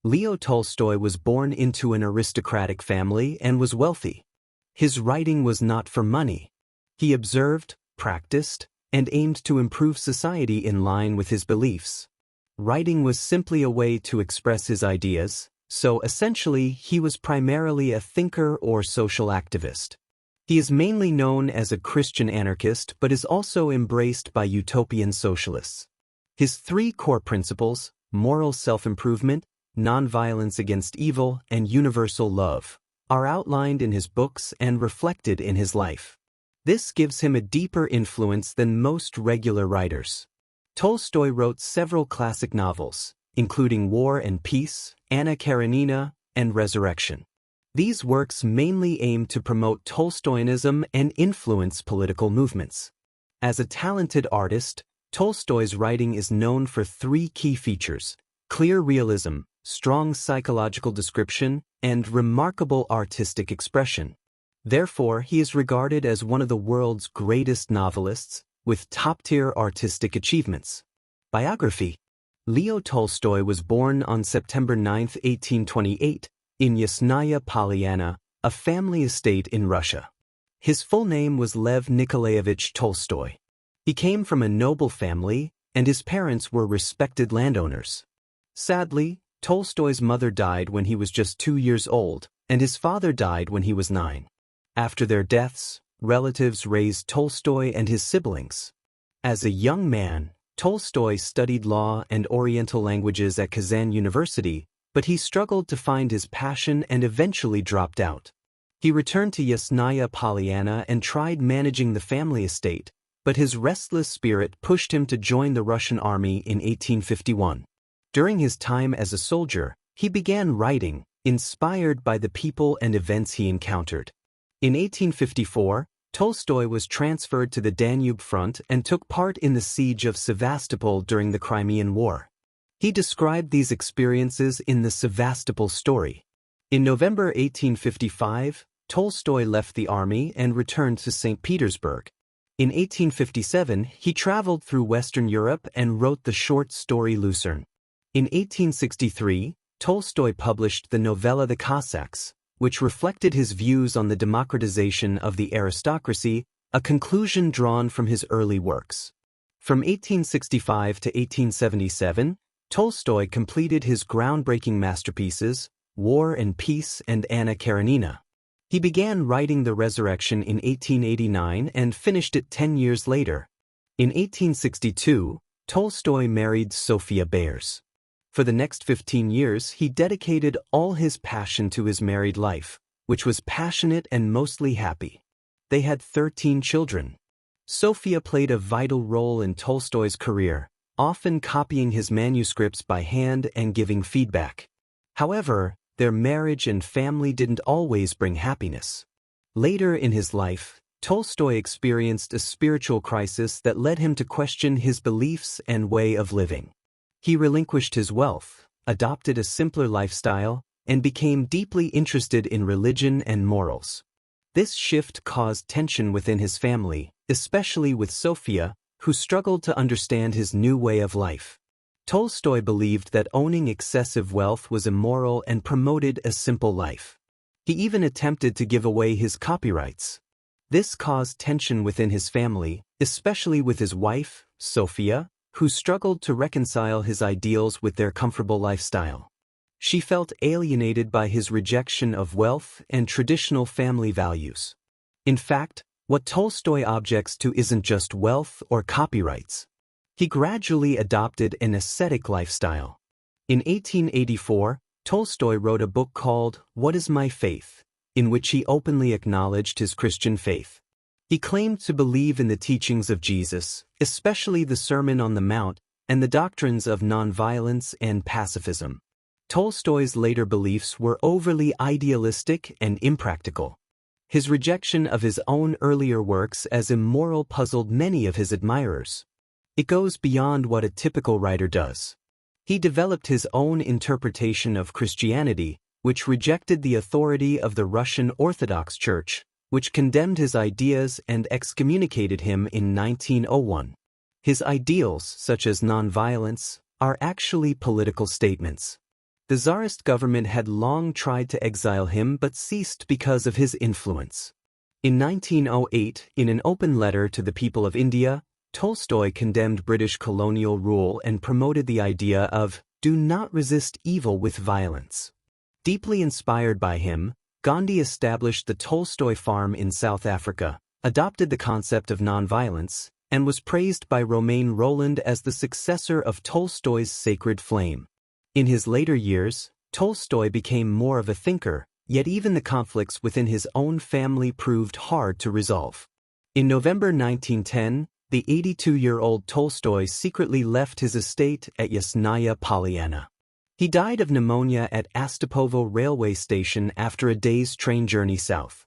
Leo Tolstoy was born into an aristocratic family and was wealthy. His writing was not for money. He observed, practiced, and aimed to improve society in line with his beliefs. Writing was simply a way to express his ideas, so essentially he was primarily a thinker or social activist. He is mainly known as a Christian anarchist but is also embraced by utopian socialists. His three core principles, moral self-improvement, nonviolence against evil, and universal love, are outlined in his books and reflected in his life. This gives him a deeper influence than most regular writers. Tolstoy wrote several classic novels, including War and Peace, Anna Karenina, and Resurrection. These works mainly aim to promote Tolstoyanism and influence political movements. As a talented artist, Tolstoy's writing is known for three key features: clear realism, strong psychological description, and remarkable artistic expression. Therefore, he is regarded as one of the world's greatest novelists, with top-tier artistic achievements. Biography. Leo Tolstoy was born on September 9, 1828, in Yasnaya Polyana, a family estate in Russia. His full name was Lev Nikolaevich Tolstoy. He came from a noble family, and his parents were respected landowners. Sadly, Tolstoy's mother died when he was just 2 years old, and his father died when he was 9. After their deaths, relatives raised Tolstoy and his siblings. As a young man, Tolstoy studied law and Oriental languages at Kazan University, but he struggled to find his passion and eventually dropped out. He returned to Yasnaya Polyana and tried managing the family estate, but his restless spirit pushed him to join the Russian army in 1851. During his time as a soldier, he began writing, inspired by the people and events he encountered. In 1854, Tolstoy was transferred to the Danube front and took part in the siege of Sevastopol during the Crimean War. He described these experiences in the Sevastopol story. In November 1855, Tolstoy left the army and returned to St. Petersburg. In 1857, he traveled through Western Europe and wrote the short story Lucerne. In 1863, Tolstoy published the novella The Cossacks, which reflected his views on the democratization of the aristocracy, a conclusion drawn from his early works. From 1865 to 1877, Tolstoy completed his groundbreaking masterpieces, War and Peace and Anna Karenina. He began writing The Resurrection in 1889 and finished it 10 years later. In 1862, Tolstoy married Sophia Bayers. For the next 15 years, he dedicated all his passion to his married life, which was passionate and mostly happy. They had 13 children. Sophia played a vital role in Tolstoy's career, often copying his manuscripts by hand and giving feedback. However, their marriage and family didn't always bring happiness. Later in his life, Tolstoy experienced a spiritual crisis that led him to question his beliefs and way of living. He relinquished his wealth, adopted a simpler lifestyle, and became deeply interested in religion and morals. This shift caused tension within his family, especially with Sophia, who struggled to understand his new way of life. Tolstoy believed that owning excessive wealth was immoral and promoted a simple life. He even attempted to give away his copyrights. This caused tension within his family, especially with his wife, Sophia, who struggled to reconcile his ideals with their comfortable lifestyle. She felt alienated by his rejection of wealth and traditional family values. In fact, what Tolstoy objects to isn't just wealth or copyrights. He gradually adopted an ascetic lifestyle. In 1884, Tolstoy wrote a book called What is My Faith?, in which he openly acknowledged his Christian faith. He claimed to believe in the teachings of Jesus, especially the Sermon on the Mount and the doctrines of nonviolence and pacifism. Tolstoy's later beliefs were overly idealistic and impractical. His rejection of his own earlier works as immoral puzzled many of his admirers. It goes beyond what a typical writer does. He developed his own interpretation of Christianity, which rejected the authority of the Russian Orthodox Church, which condemned his ideas and excommunicated him in 1901. His ideals, such as nonviolence, are actually political statements. The Tsarist government had long tried to exile him but ceased because of his influence. In 1908, in an open letter to the people of India, Tolstoy condemned British colonial rule and promoted the idea of "do not resist evil with violence." Deeply inspired by him, Gandhi established the Tolstoy Farm in South Africa, adopted the concept of nonviolence, and was praised by Romain Rolland as the successor of Tolstoy's sacred flame. In his later years, Tolstoy became more of a thinker, yet even the conflicts within his own family proved hard to resolve. In November 1910, the 82-year-old Tolstoy secretly left his estate at Yasnaya Polyana. He died of pneumonia at Astapovo railway station after a day's train journey south.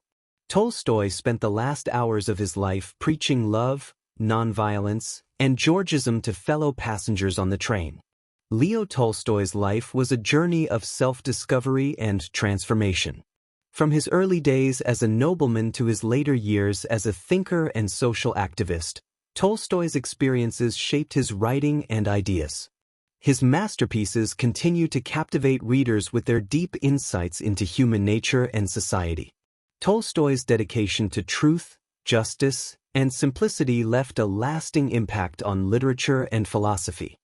Tolstoy spent the last hours of his life preaching love, nonviolence, and Georgism to fellow passengers on the train. Leo Tolstoy's life was a journey of self-discovery and transformation. From his early days as a nobleman to his later years as a thinker and social activist, Tolstoy's experiences shaped his writing and ideas. His masterpieces continue to captivate readers with their deep insights into human nature and society. Tolstoy's dedication to truth, justice, and simplicity left a lasting impact on literature and philosophy.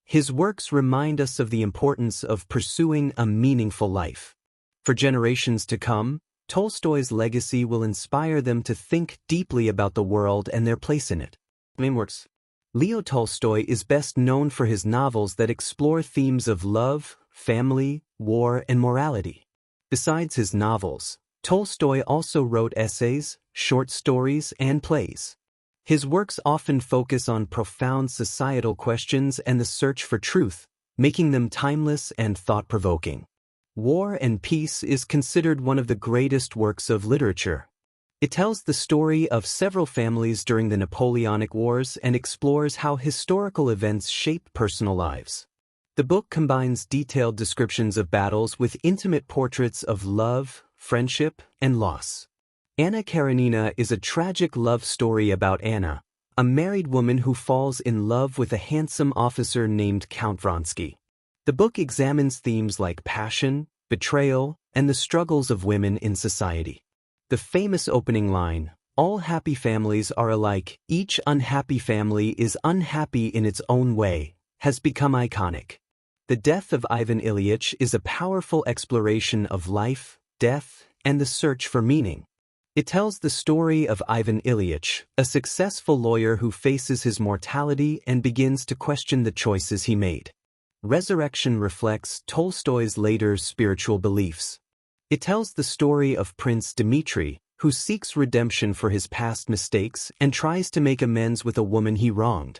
His works remind us of the importance of pursuing a meaningful life. For generations to come, Tolstoy's legacy will inspire them to think deeply about the world and their place in it. Main works. Leo Tolstoy is best known for his novels that explore themes of love, family, war, and morality. Besides his novels, Tolstoy also wrote essays, short stories, and plays. His works often focus on profound societal questions and the search for truth, making them timeless and thought-provoking. War and Peace is considered one of the greatest works of literature. It tells the story of several families during the Napoleonic Wars and explores how historical events shape personal lives. The book combines detailed descriptions of battles with intimate portraits of love, friendship, and loss. Anna Karenina is a tragic love story about Anna, a married woman who falls in love with a handsome officer named Count Vronsky. The book examines themes like passion, betrayal, and the struggles of women in society. The famous opening line, "All happy families are alike, each unhappy family is unhappy in its own way," has become iconic. The Death of Ivan Ilyich is a powerful exploration of life, death, and the search for meaning. It tells the story of Ivan Ilyich, a successful lawyer who faces his mortality and begins to question the choices he made. Resurrection reflects Tolstoy's later spiritual beliefs. It tells the story of Prince Dmitri, who seeks redemption for his past mistakes and tries to make amends with a woman he wronged.